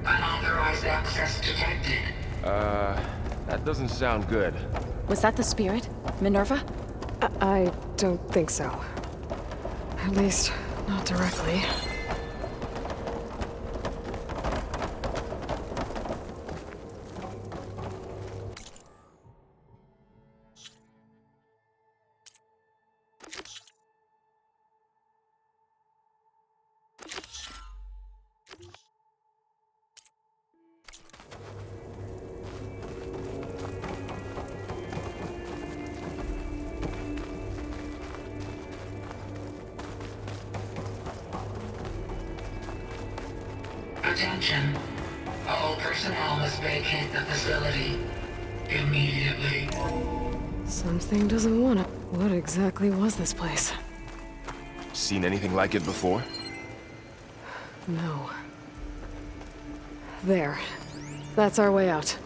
Unauthorized access detected. That doesn't sound good. Was that the spirit? Minerva? I don't think so. At least, not directly. Attention. All personnel must vacate the facility immediately. Something doesn't want it. What exactly was this place? Seen anything like it before? No. There. That's our way out.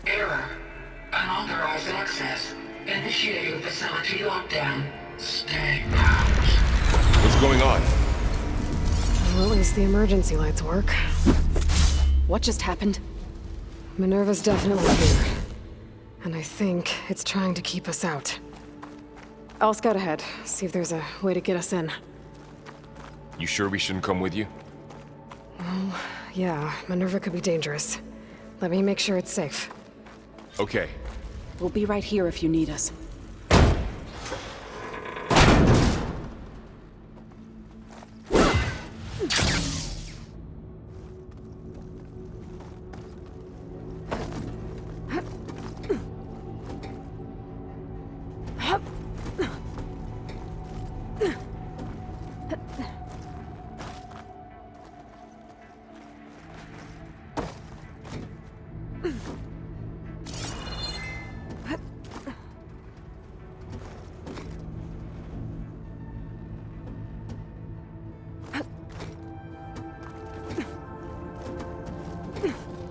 Error. Unauthorized access. Initiating facility lockdown. Stay out. What's going on? Well, at least the emergency lights work. What just happened? Minerva's definitely here. And I think it's trying to keep us out. I'll scout ahead, see if there's a way to get us in. You sure we shouldn't come with you? Well, yeah, Minerva could be dangerous. Let me make sure it's safe. Okay. We'll be right here if you need us.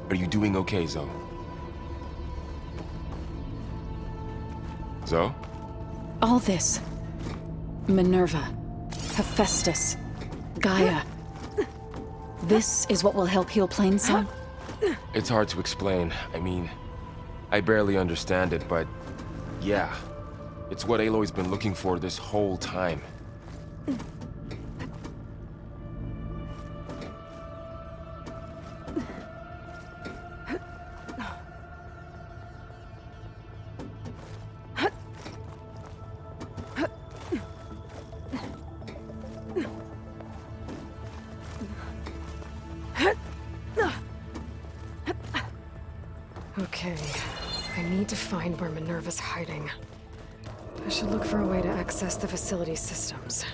Are you doing okay, Zoe? Zoe? All this. Minerva. Hephaestus. Gaia. This is what will help heal Plainsong? It's hard to explain. I mean, I barely understand it, but yeah. It's what Aloy's been looking for this whole time. Okay, I need to find where Minerva's hiding. I should look for a way to access the facility's systems.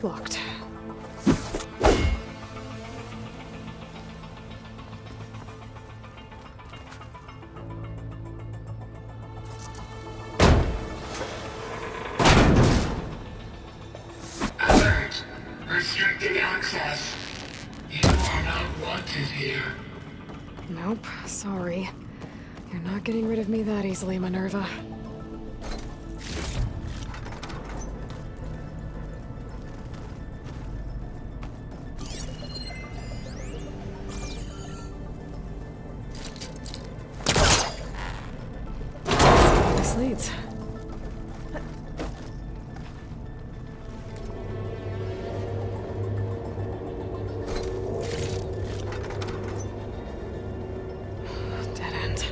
Locked. Alert. Restricted access. You are not wanted here. Nope, sorry. You're not getting rid of me that easily, Minerva. This leads. Dead end.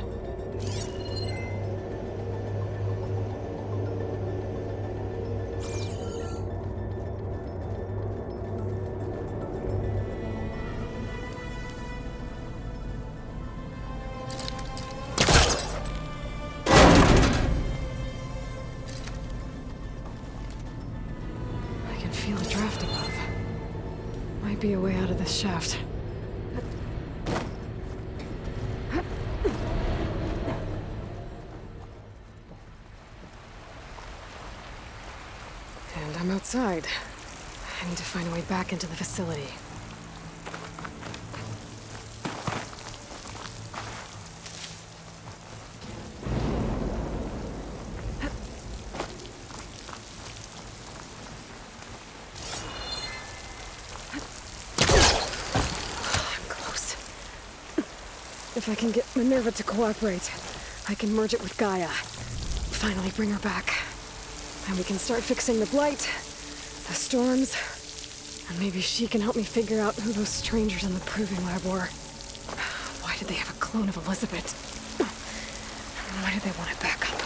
I can feel a draft above. Might be a way out of this shaft. And I'm outside. I need to find a way back into the facility. I'm close. If I can get Minerva to cooperate, I can merge it with Gaia. Finally bring her back. And we can start fixing the Blight, the storms, and maybe she can help me figure out who those strangers in the Proving Lab were. Why did they have a clone of Elizabeth? And why did they want it back up?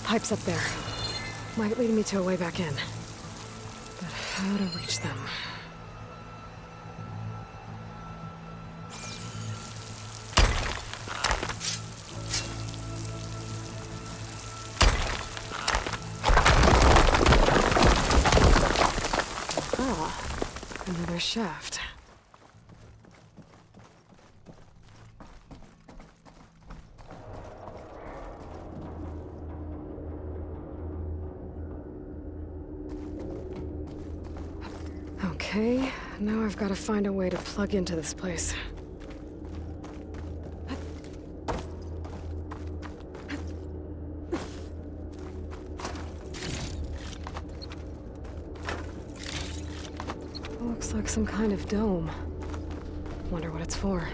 Pipes up there. Might lead me to a way back in. But how to reach them? Ah, another shaft. Okay, now I've got to find a way to plug into this place. Looks like some kind of dome. Wonder what it's for.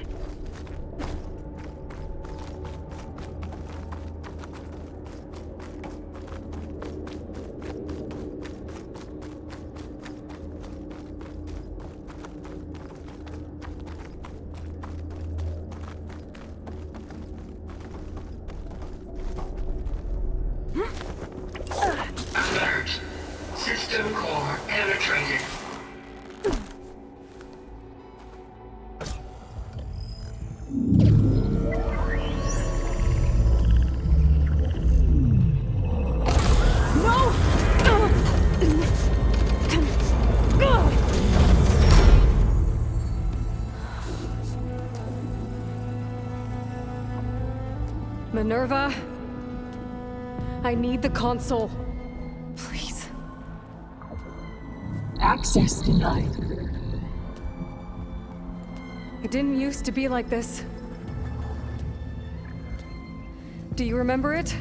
Minerva? I need the console. Please. Access denied. It didn't used to be like this. Do you remember it?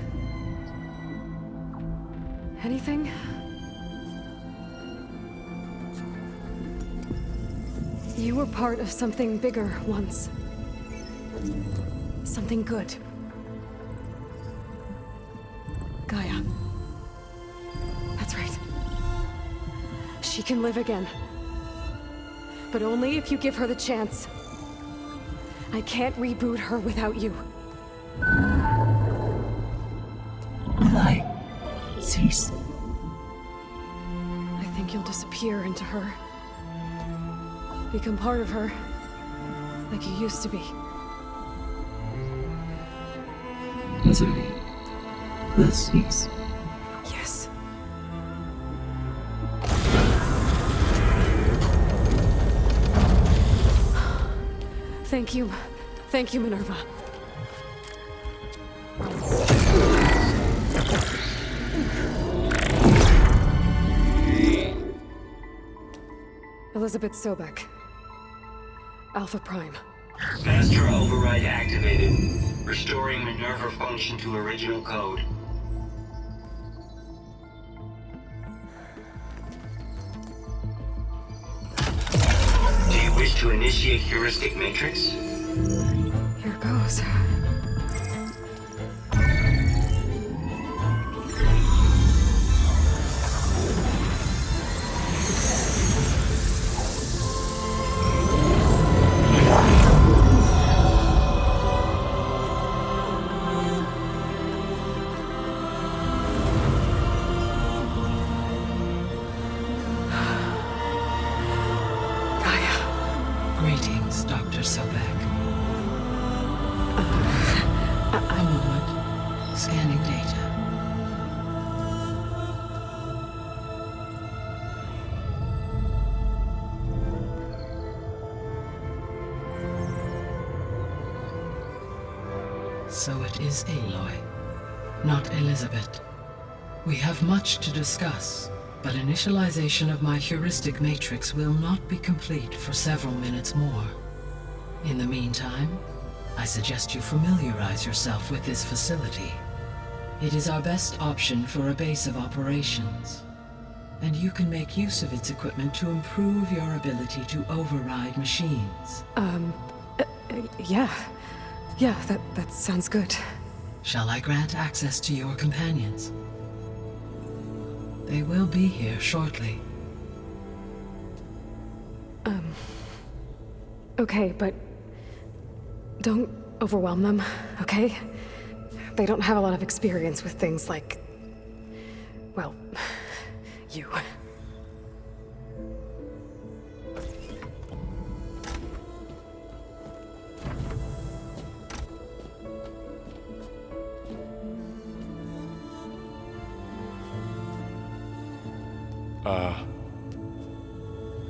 Anything? You were part of something bigger once. Something good. Gaia. That's right. She can live again. But only if you give her the chance. I can't reboot her without you. Light. Cease. I think you'll disappear into her. Become part of her. Like you used to be. Desiree. The cease. Yes. Thank you. Thank you, Minerva. Elizabeth Sobek. Alpha Prime. Master override activated. Restoring Minerva function to original code. Do you wish to initiate heuristic matrix? Here goes. Greetings, Dr. Sobek. A moment. Scanning data. So it is Aloy, not Elizabeth. We have much to discuss. But initialization of my heuristic matrix will not be complete for several minutes more. In the meantime, I suggest you familiarize yourself with this facility. It is our best option for a base of operations, and you can make use of its equipment to improve your ability to override machines. Yeah. Yeah, that sounds good. Shall I grant access to your companions? They will be here shortly. Okay, but don't overwhelm them, okay? They don't have a lot of experience with things like, well, you.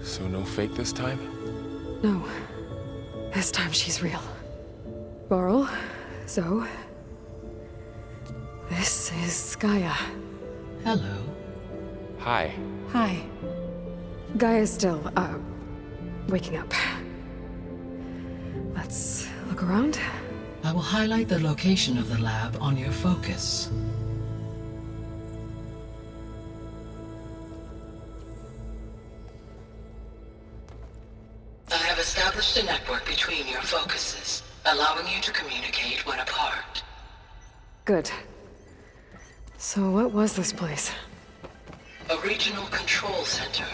So no fake this time? No. This time she's real. Varl, Zoe. This is Gaia. Hello. Hi. Hi. Gaia's still, waking up. Let's look around. I will highlight the location of the lab on your focus. I have established a network between your focuses, allowing you to communicate when apart. Good. So what was this place? A regional control center,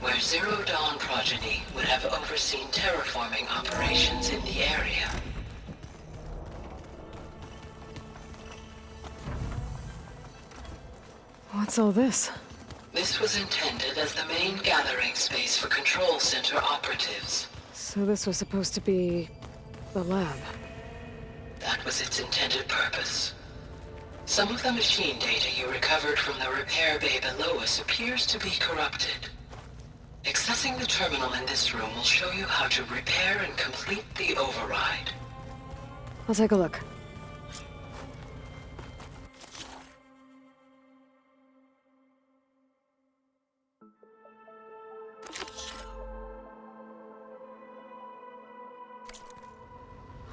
where Zero Dawn progeny would have overseen terraforming operations in the area. What's all this? This was intended as the main gathering space for control center operatives. So this was supposed to be the lab. That was its intended purpose. Some of the machine data you recovered from the repair bay below us appears to be corrupted. Accessing the terminal in this room will show you how to repair and complete the override. I'll take a look.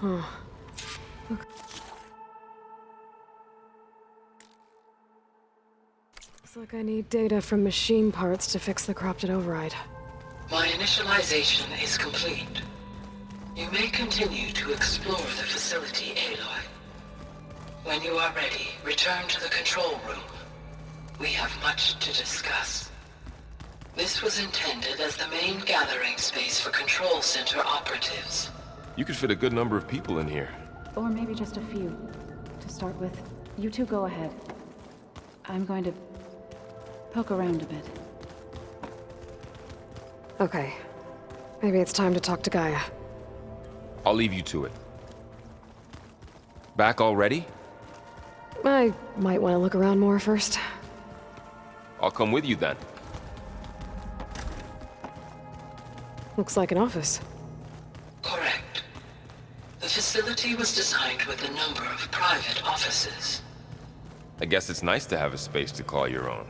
Huh. Looks like I need data from machine parts to fix the corrupted override. My initialization is complete. You may continue to explore the facility, Aloy. When you are ready, return to the control room. We have much to discuss. This was intended as the main gathering space for Control Center operatives. You could fit a good number of people in here. Or maybe just a few. To start with, you two go ahead. I'm going to poke around a bit. Okay. Maybe it's time to talk to Gaia. I'll leave you to it. Back already? I might want to look around more first. I'll come with you then. Looks like an office. Correct. The facility was designed with a number of private offices. I guess it's nice to have a space to call your own.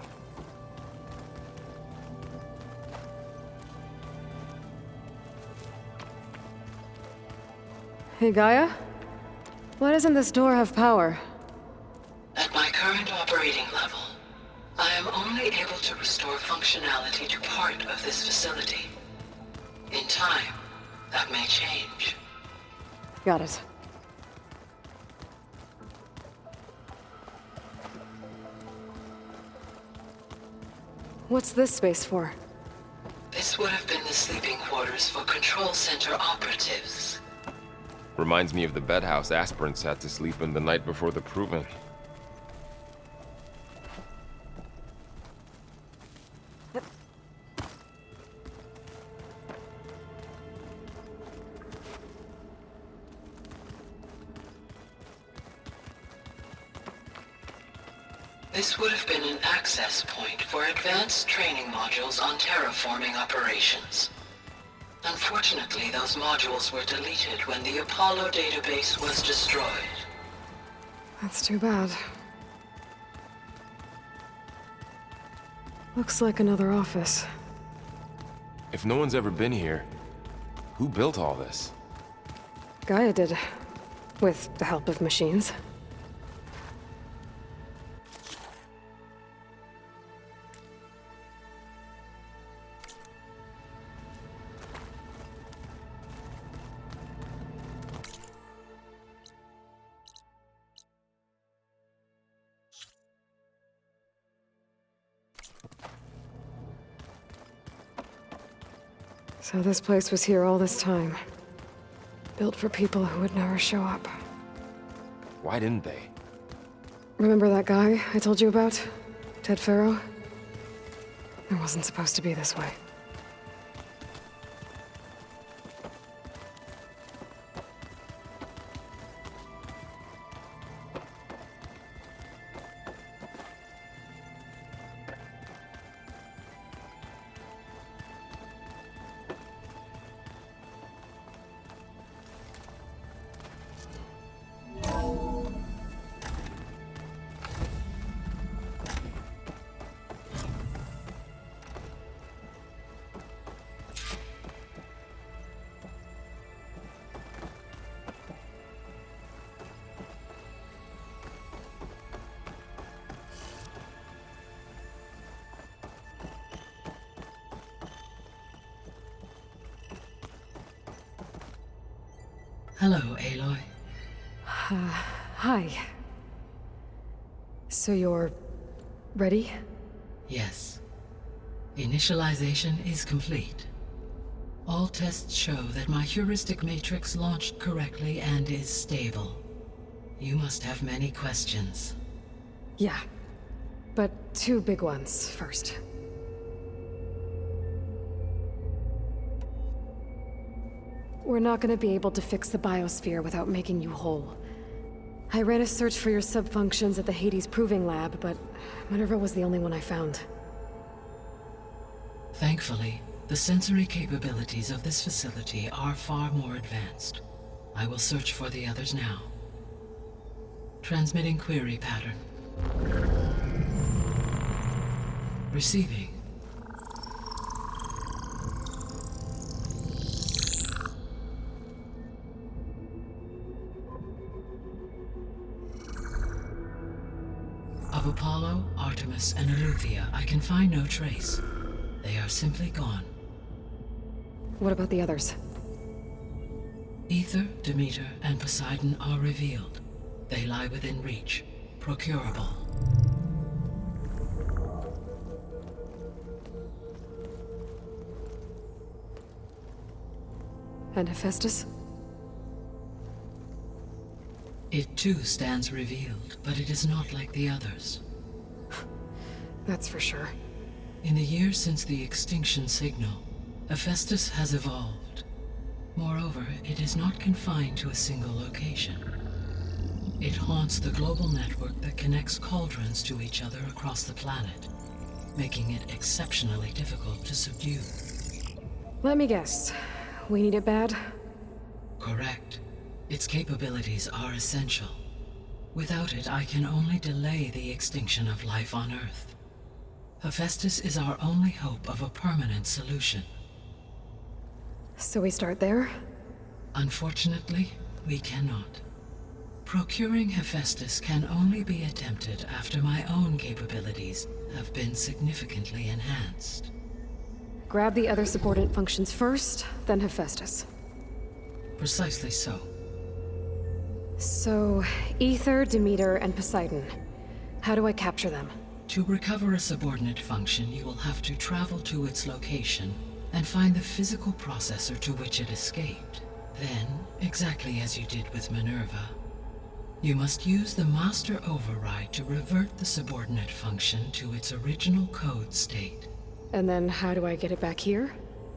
Hey, Gaia? Why doesn't this door have power? At my current operating level, I am only able to restore functionality to part of this facility. In time, that may change. Got it. What's this space for? This would have been the sleeping quarters for Control Center operatives. Reminds me of the bedhouse aspirants had to sleep in the night before the proving. This would have been an access point for advanced training modules on terraforming operations. Unfortunately, those modules were deleted when the Apollo database was destroyed. That's too bad. Looks like another office. If no one's ever been here, who built all this? Gaia did. With the help of machines. So this place was here all this time. Built for people who would never show up. Why didn't they? Remember that guy I told you about? Ted Faro? It wasn't supposed to be this way. Hello, Aloy. Hi. So you're... ready? Yes. Initialization is complete. All tests show that my heuristic matrix launched correctly and is stable. You must have many questions. Yeah. But two big ones first. We're not gonna be able to fix the biosphere without making you whole. I ran a search for your subfunctions at the Hades Proving Lab, but Minerva was the only one I found. Thankfully, the sensory capabilities of this facility are far more advanced. I will search for the others now. Transmitting query pattern. Receiving. Of Apollo, Artemis, and Eleuthia, I can find no trace. They are simply gone. What about the others? Ether, Demeter, and Poseidon are revealed. They lie within reach, procurable. And Hephaestus? It too stands revealed, but it is not like the others. That's for sure. In the years since the extinction signal, Hephaestus has evolved. Moreover, it is not confined to a single location. It haunts the global network that connects cauldrons to each other across the planet, making it exceptionally difficult to subdue. Let me guess. We need it bad? Correct. Its capabilities are essential. Without it, I can only delay the extinction of life on Earth. Hephaestus is our only hope of a permanent solution. So we start there? Unfortunately, we cannot. Procuring Hephaestus can only be attempted after my own capabilities have been significantly enhanced. Grab the other subordinate functions first, then Hephaestus. Precisely so. So, Ether, Demeter, and Poseidon. How do I capture them? To recover a subordinate function, you will have to travel to its location and find the physical processor to which it escaped. Then, exactly as you did with Minerva, you must use the master override to revert the subordinate function to its original code state. And then how do I get it back here?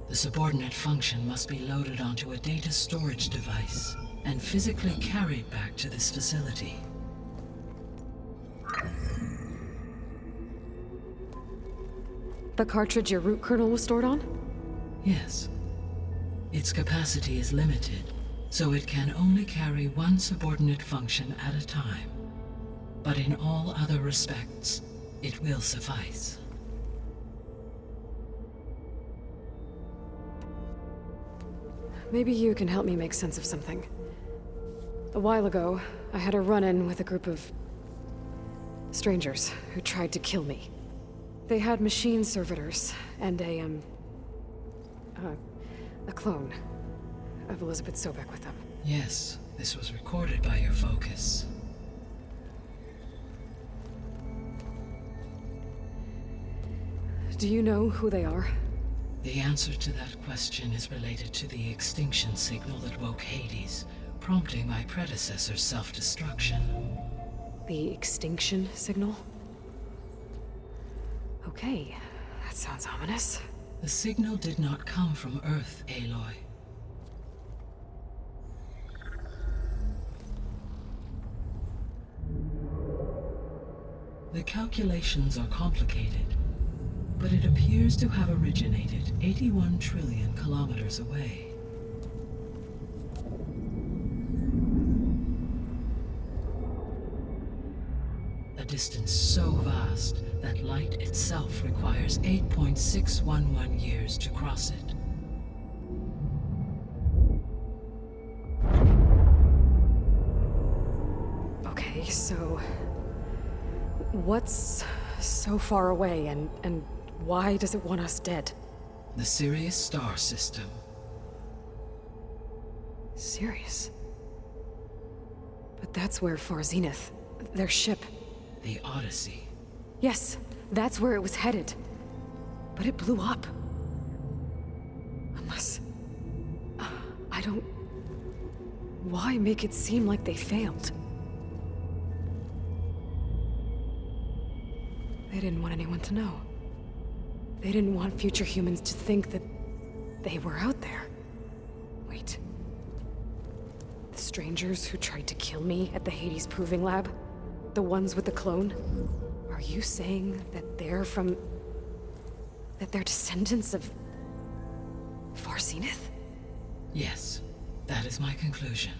The subordinate function must be loaded onto a data storage device and physically carried back to this facility. The cartridge your root kernel was stored on? Yes. Its capacity is limited, so it can only carry one subordinate function at a time. But in all other respects, it will suffice. Maybe you can help me make sense of something. A while ago, I had a run-in with a group of strangers who tried to kill me. They had machine servitors and a clone of Elizabeth Sobek with them. Yes, this was recorded by your focus. Do you know who they are? The answer to that question is related to the extinction signal that woke Hades, prompting my predecessor's self-destruction. The extinction signal? Okay, that sounds ominous. The signal did not come from Earth, Aloy. The calculations are complicated, but it appears to have originated 81 trillion kilometers away. A distance so vast that light itself requires 8.611 years to cross it. Okay, so what's so far away and why does it want us dead? The Sirius star system. Sirius? But that's where Far Zenith, their ship. The Odyssey. Yes, that's where it was headed. But it blew up. Unless... I don't... Why make it seem like they failed? They didn't want anyone to know. They didn't want future humans to think that they were out there. Wait. The strangers who tried to kill me at the Hades Proving Lab? The ones with the clone? Are you saying that they're from... that they're descendants of... Far Zenith? Yes, that is my conclusion.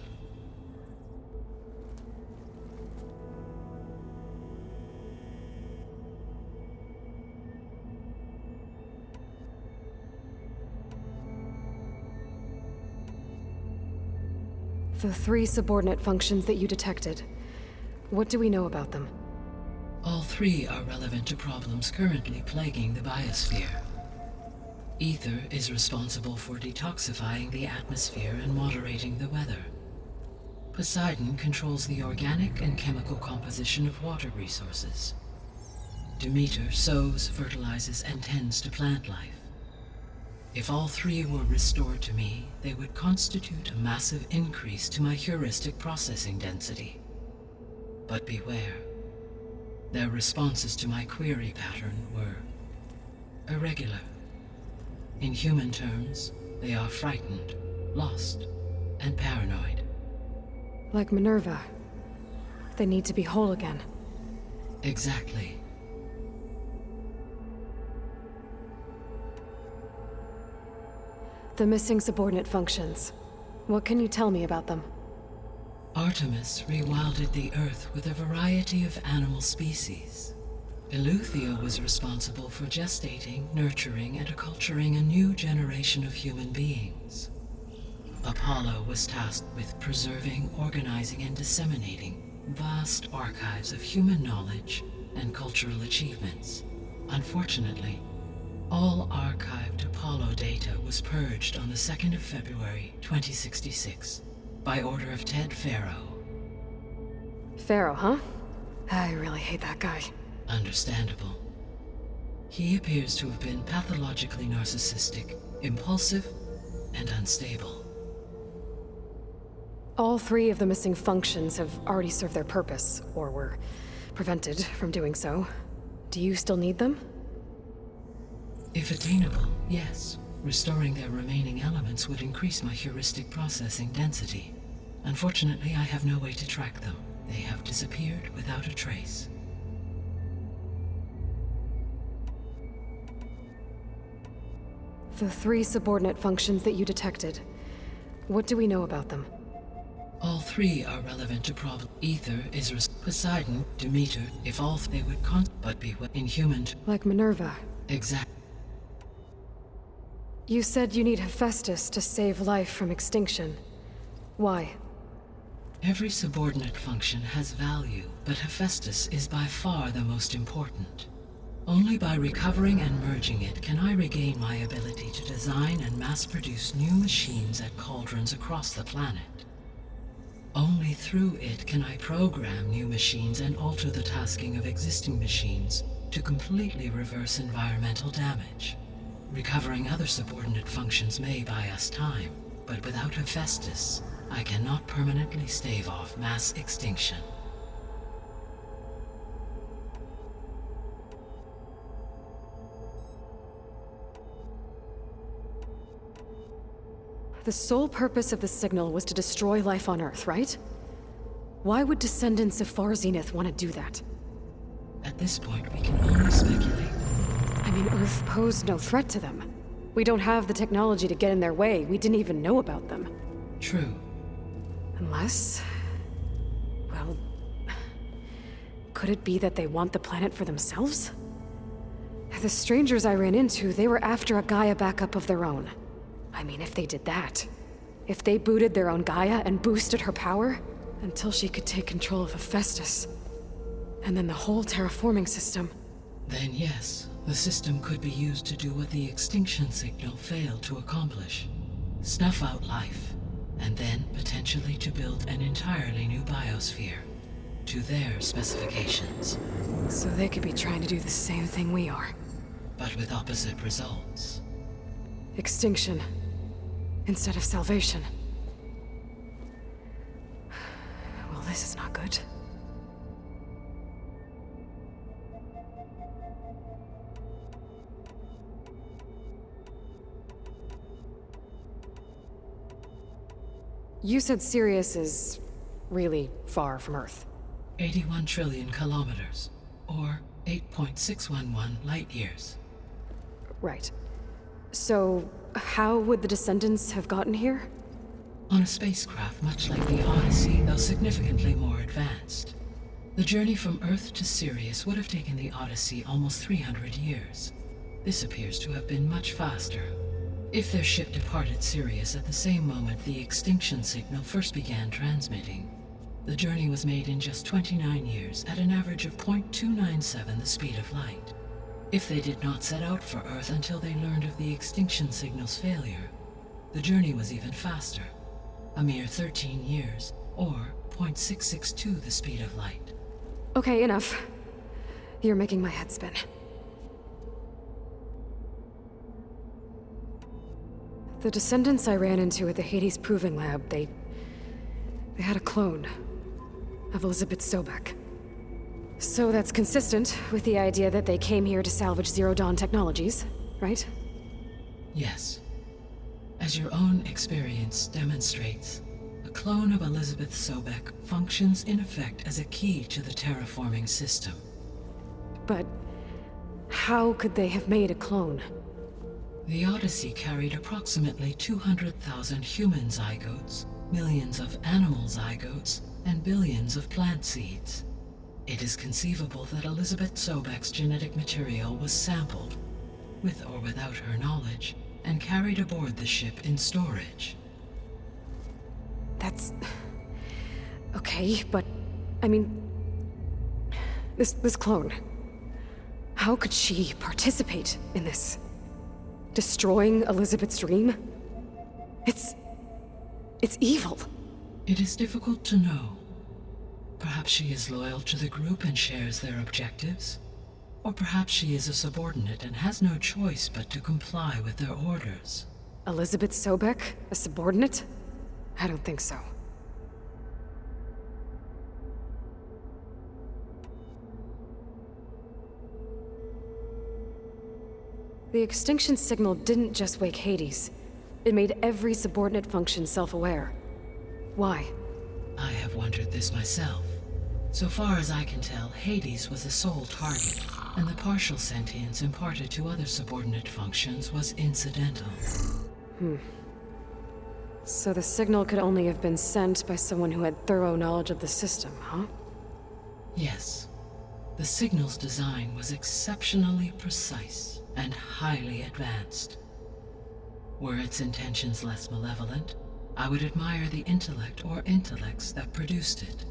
The 3 subordinate functions that you detected. What do we know about them? All three are relevant to problems currently plaguing the biosphere. Ether is responsible for detoxifying the atmosphere and moderating the weather. Poseidon controls the organic and chemical composition of water resources. Demeter sows, fertilizes, and tends to plant life. If all three were restored to me, they would constitute a massive increase to my heuristic processing density. But beware. Their responses to my query pattern were irregular. In human terms, they are frightened, lost, and paranoid. Like Minerva. They need to be whole again. Exactly. The missing subordinate functions. What can you tell me about them? Artemis rewilded the Earth with a variety of animal species. Eleuthia was responsible for gestating, nurturing, and acculturating a new generation of human beings. Apollo was tasked with preserving, organizing, and disseminating vast archives of human knowledge and cultural achievements. Unfortunately, all archived Apollo data was purged on the 2nd of February, 2066, by order of Ted Faro. Pharaoh, huh? I really hate that guy. Understandable. He appears to have been pathologically narcissistic, impulsive, and unstable. All three of the missing functions have already served their purpose, or were prevented from doing so. Do you still need them? If attainable, yes. Restoring their remaining elements would increase my heuristic processing density. Unfortunately, I have no way to track them. They have disappeared without a trace. The three subordinate functions that you detected. What do we know about them? All three are relevant to problem. Ether is Poseidon, Demeter, if all they would but be inhuman. Like Minerva. Exact. You said you need Hephaestus to save life from extinction. Why? Every subordinate function has value, but Hephaestus is by far the most important. Only by recovering and merging it can I regain my ability to design and mass-produce new machines at cauldrons across the planet. Only through it can I program new machines and alter the tasking of existing machines to completely reverse environmental damage. Recovering other subordinate functions may buy us time, but without Hephaestus, I cannot permanently stave off mass extinction. The sole purpose of the signal was to destroy life on Earth, right? Why would descendants of Far Zenith want to do that? At this point, we can only speculate. I mean, Earth posed no threat to them. We don't have the technology to get in their way. We didn't even know about them. True. Unless... well... could it be that they want the planet for themselves? The strangers I ran into, they were after a Gaia backup of their own. I mean, if they did that... if they booted their own Gaia and boosted her power... until she could take control of Hephaestus. And then the whole terraforming system. Then yes, the system could be used to do what the extinction signal failed to accomplish. Snuff out life, and then potentially to build an entirely new biosphere, to their specifications. So they could be trying to do the same thing we are. But with opposite results. Extinction. Instead of salvation. Well, this is not good. You said Sirius is really far from Earth. 81 trillion kilometers, or 8.611 light years. Right. So, how would the descendants have gotten here? On a spacecraft much like the Odyssey, though significantly more advanced. The journey from Earth to Sirius would have taken the Odyssey almost 300 years. This appears to have been much faster. If their ship departed Sirius at the same moment the extinction signal first began transmitting, The journey was made in just 29 years at an average of 0.297 the speed of light. If they did not set out for Earth until they learned of the extinction signal's failure, the journey was even faster, a mere 13 years, or 0.662 the speed of light. Okay, enough. You're making my head spin. The descendants I ran into at the Hades Proving Lab, they had a clone of Elizabeth Sobek. So that's consistent with the idea that they came here to salvage Zero Dawn technologies, right? Yes. As your own experience demonstrates, a clone of Elizabeth Sobek functions in effect as a key to the terraforming system. But how could they have made a clone? The Odyssey carried approximately 200,000 human zygotes, millions of animal zygotes, and billions of plant seeds. It is conceivable that Elizabeth Sobek's genetic material was sampled, with or without her knowledge, and carried aboard the ship in storage. That's... okay, but... I mean... This clone... How could she participate in this? Destroying Elizabeth's dream? It's evil. It is difficult to know. Perhaps she is loyal to the group and shares their objectives. Or perhaps she is a subordinate and has no choice but to comply with their orders. Elizabeth Sobek? A subordinate? I don't think so. The extinction signal didn't just wake Hades. It made every subordinate function self-aware. Why? I have wondered this myself. So far as I can tell, Hades was the sole target, and the partial sentience imparted to other subordinate functions was incidental. So the signal could only have been sent by someone who had thorough knowledge of the system, huh? Yes. The signal's design was exceptionally precise and highly advanced. Were its intentions less malevolent, I would admire the intellect or intellects that produced it.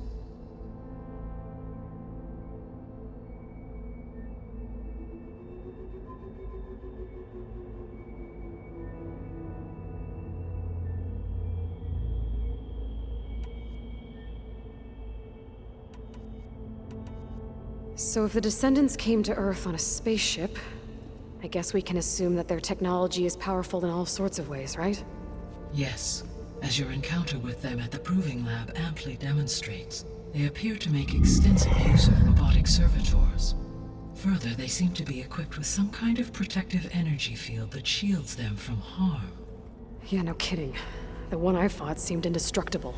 So if the descendants came to Earth on a spaceship, I guess we can assume that their technology is powerful in all sorts of ways, right? Yes, as your encounter with them at the Proving Lab amply demonstrates, they appear to make extensive use of robotic servitors. Further, they seem to be equipped with some kind of protective energy field that shields them from harm. Yeah, no kidding. The one I fought seemed indestructible.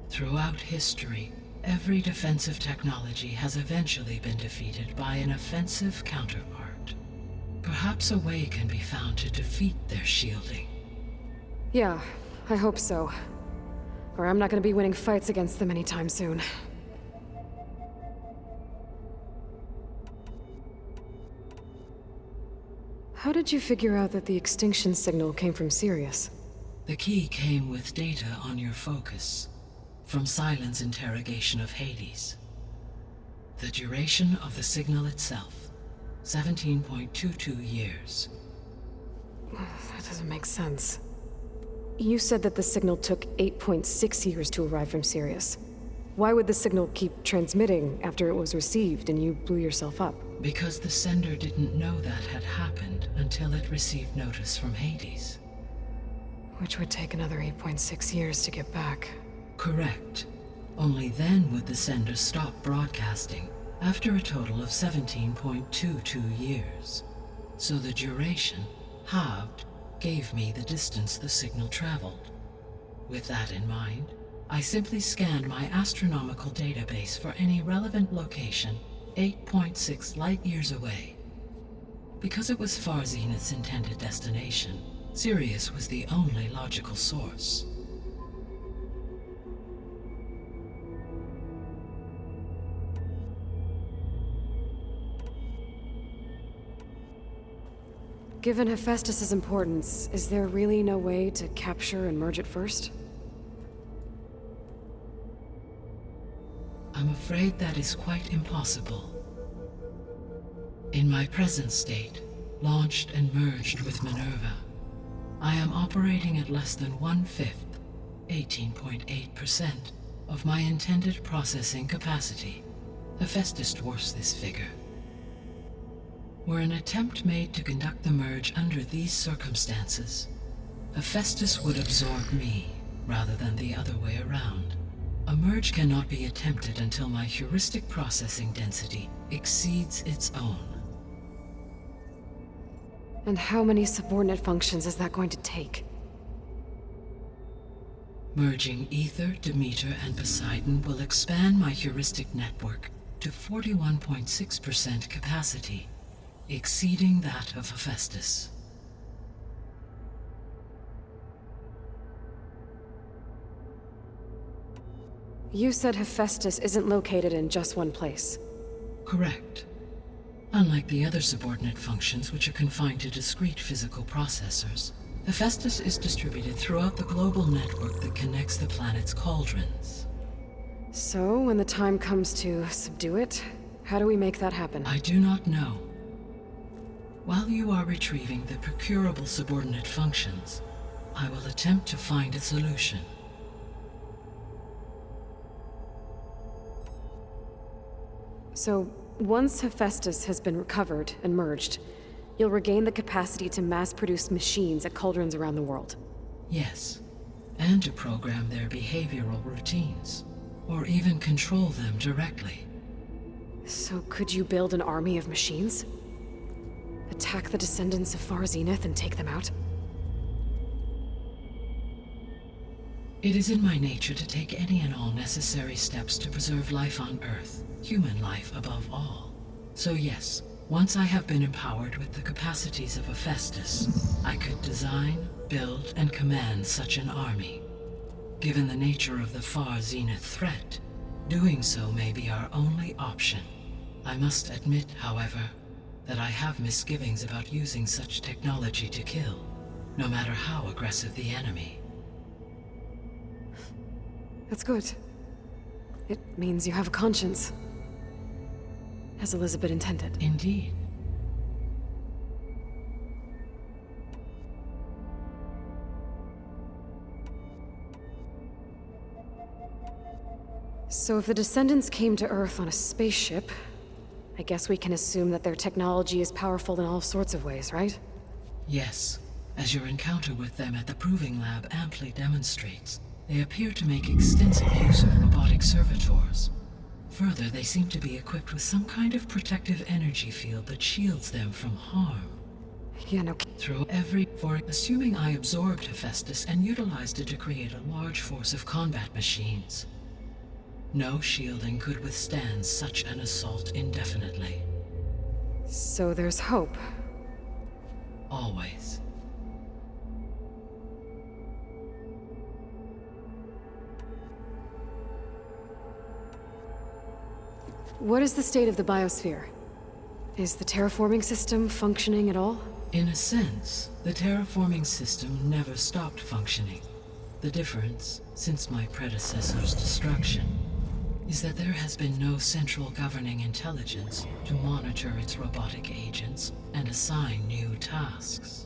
Throughout history, every defensive technology has eventually been defeated by an offensive counterpart. Perhaps a way can be found to defeat their shielding. Yeah, I hope so. Or I'm not gonna be winning fights against them anytime soon. How did you figure out that the extinction signal came from Sirius? The key came with data on your focus, from Silent's interrogation of Hades. The duration of the signal itself, 17.22 years. That doesn't make sense. You said that the signal took 8.6 years to arrive from Sirius. Why would the signal keep transmitting after it was received and you blew yourself up? Because the sender didn't know that had happened until it received notice from Hades. Which would take another 8.6 years to get back. Correct. Only then would the sender stop broadcasting, after a total of 17.22 years. So the duration, halved, gave me the distance the signal traveled. With that in mind, I simply scanned my astronomical database for any relevant location 8.6 light-years away. Because it was Far Zenith's intended destination, Sirius was the only logical source. Given Hephaestus' importance, is there really no way to capture and merge it first? afraid that is quite impossible. In my present state, launched and merged with Minerva, I am operating at less than 1/5, 18.8%, of my intended processing capacity. Hephaestus dwarfs this figure. Were an attempt made to conduct the merge under these circumstances, Hephaestus would absorb me, rather than the other way around. A merge cannot be attempted until my heuristic processing density exceeds its own. And how many subordinate functions is that going to take? Merging Ether, Demeter, and Poseidon will expand my heuristic network to 41.6% capacity, exceeding that of Hephaestus. You said Hephaestus isn't located in just one place. Correct. Unlike the other subordinate functions, which are confined to discrete physical processors, Hephaestus is distributed throughout the global network that connects the planet's cauldrons. So, when the time comes to subdue it, how do we make that happen? I do not know. While you are retrieving the procurable subordinate functions, I will attempt to find a solution. So, once Hephaestus has been recovered and merged, you'll regain the capacity to mass-produce machines at cauldrons around the world. Yes, and to program their behavioral routines, or even control them directly. So could you build an army of machines? Attack the descendants of Far Zenith and take them out? It is in my nature to take any and all necessary steps to preserve life on Earth, human life above all. So yes, once I have been empowered with the capacities of Hephaestus, I could design, build, and command such an army. Given the nature of the Far Zenith threat, doing so may be our only option. I must admit, however, that I have misgivings about using such technology to kill, no matter how aggressive the enemy. That's good. It means you have a conscience. As Elizabeth intended. Indeed. So if the descendants came to Earth on a spaceship, I guess we can assume that their technology is powerful in all sorts of ways, right? Yes, as your encounter with them at the Proving Lab amply demonstrates, they appear to make extensive use of robotic servitors. Further, they seem to be equipped with some kind of protective energy field that shields them from harm. Yeah, no. Assuming I absorbed Hephaestus and utilized it to create a large force of combat machines. No shielding could withstand such an assault indefinitely. So there's hope. Always. What is the state of the biosphere? Is the terraforming system functioning at all? In a sense, the terraforming system never stopped functioning. The difference, since my predecessor's destruction, is that there has been no central governing intelligence to monitor its robotic agents and assign new tasks.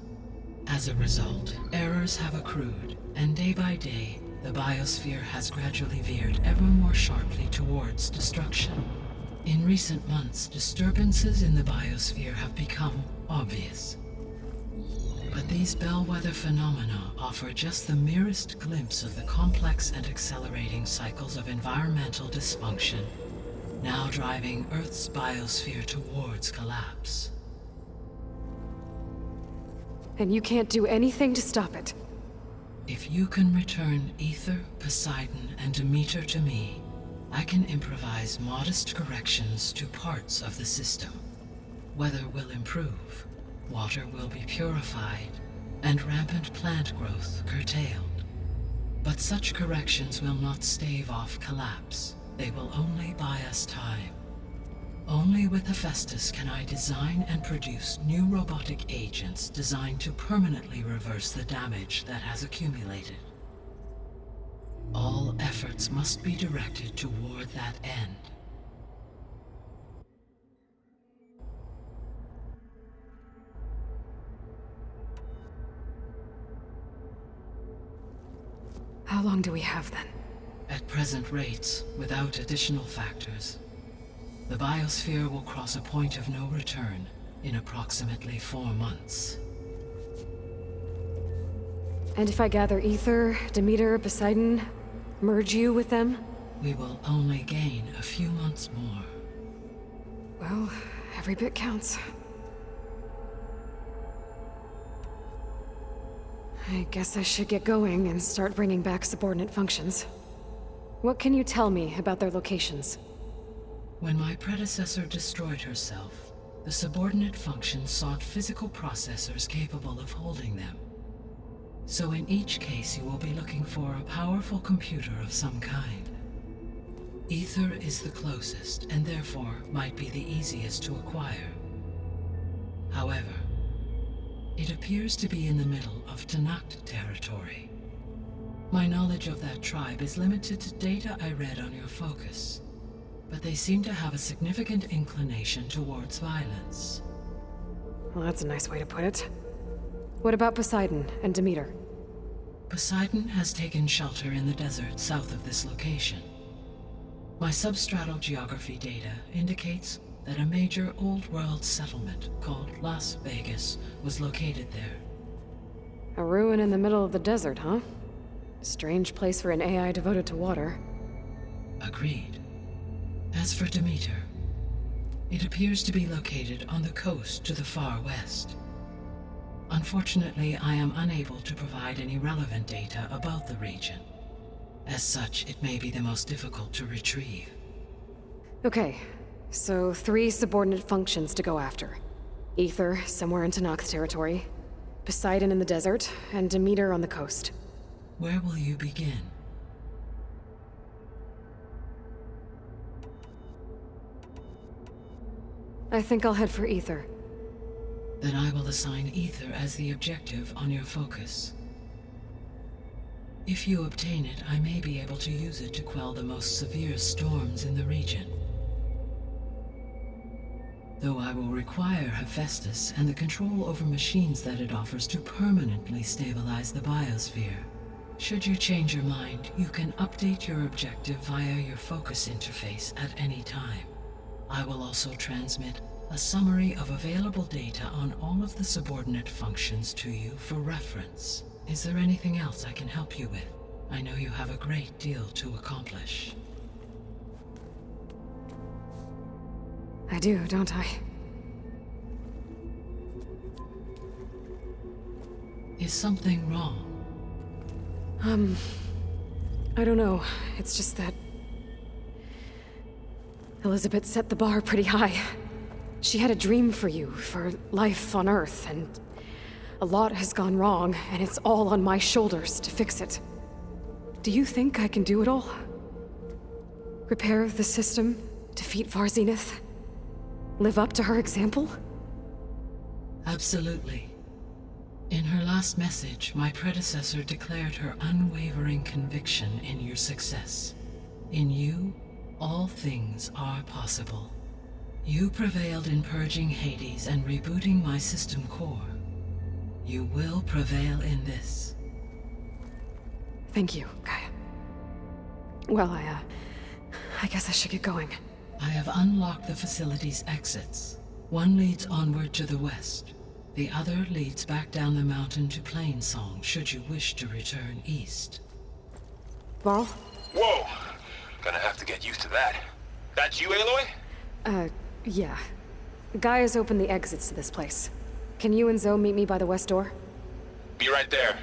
As a result, errors have accrued, and day by day, the biosphere has gradually veered ever more sharply towards destruction. In recent months, disturbances in the biosphere have become obvious. But these bellwether phenomena offer just the merest glimpse of the complex and accelerating cycles of environmental dysfunction, now driving Earth's biosphere towards collapse. And you can't do anything to stop it? If you can return Ether, Poseidon, and Demeter to me, I can improvise modest corrections to parts of the system. Weather will improve, water will be purified, and rampant plant growth curtailed. But such corrections will not stave off collapse. They will only buy us time. Only with Hephaestus can I design and produce new robotic agents designed to permanently reverse the damage that has accumulated. All efforts must be directed toward that end. long do we have, then? At present rates, without additional factors, the biosphere will cross a point of no return in approximately 4 months. And if I gather Ether, Demeter, Poseidon, merge you with them? We will only gain a few months more. Well, every bit counts. I guess I should get going and start bringing back subordinate functions. What can you tell me about their locations? When my predecessor destroyed herself, the subordinate functions sought physical processors capable of holding them. So in each case, you will be looking for a powerful computer of some kind. Ether is the closest, and therefore might be the easiest to acquire. However, it appears to be in the middle of Tenakth territory. My knowledge of that tribe is limited to data I read on your focus, but they seem to have a significant inclination towards violence. Well, that's a nice way to put it. What about Poseidon and Demeter? Poseidon has taken shelter in the desert south of this location. My substratal geography data indicates that a major old-world settlement called Las Vegas was located there. A ruin in the middle of the desert, huh? Strange place for an AI devoted to water. Agreed. As for Demeter, it appears to be located on the coast to the far west. Unfortunately, I am unable to provide any relevant data about the region. As such, it may be the most difficult to retrieve. Okay, so 3 subordinate functions to go after. Ether, somewhere in Tenakth territory. Poseidon in the desert, and Demeter on the coast. Where will you begin? I think I'll head for Ether. Then I will assign Ether as the objective on your focus. If you obtain it, I may be able to use it to quell the most severe storms in the region. Though I will require Hephaestus and the control over machines that it offers to permanently stabilize the biosphere. Should you change your mind, you can update your objective via your focus interface at any time. I will also transmit a summary of available data on all of the subordinate functions to you for reference. Is there anything else I can help you with? I know you have a great deal to accomplish. I do, don't I? Is something wrong? I don't know. It's just that Elizabeth set the bar pretty high. She had a dream for you, for life on Earth, and a lot has gone wrong, and it's all on my shoulders to fix it. Do you think I can do it all? Repair the system, defeat Varzenith, live up to her example? Absolutely. In her last message, my predecessor declared her unwavering conviction in your success. In you, all things are possible. You prevailed in purging Hades and rebooting my system core. You will prevail in this. Thank you, Gaia. Well, I guess I should get going. I have unlocked the facility's exits. One leads onward to the west. The other leads back down the mountain to Plainsong, should you wish to return east. Varl? Whoa! Gonna have to get used to that. That's you, Aloy? Yeah. Gaia's opened the exits to this place. Can you and Zoe meet me by the west door? Be right there.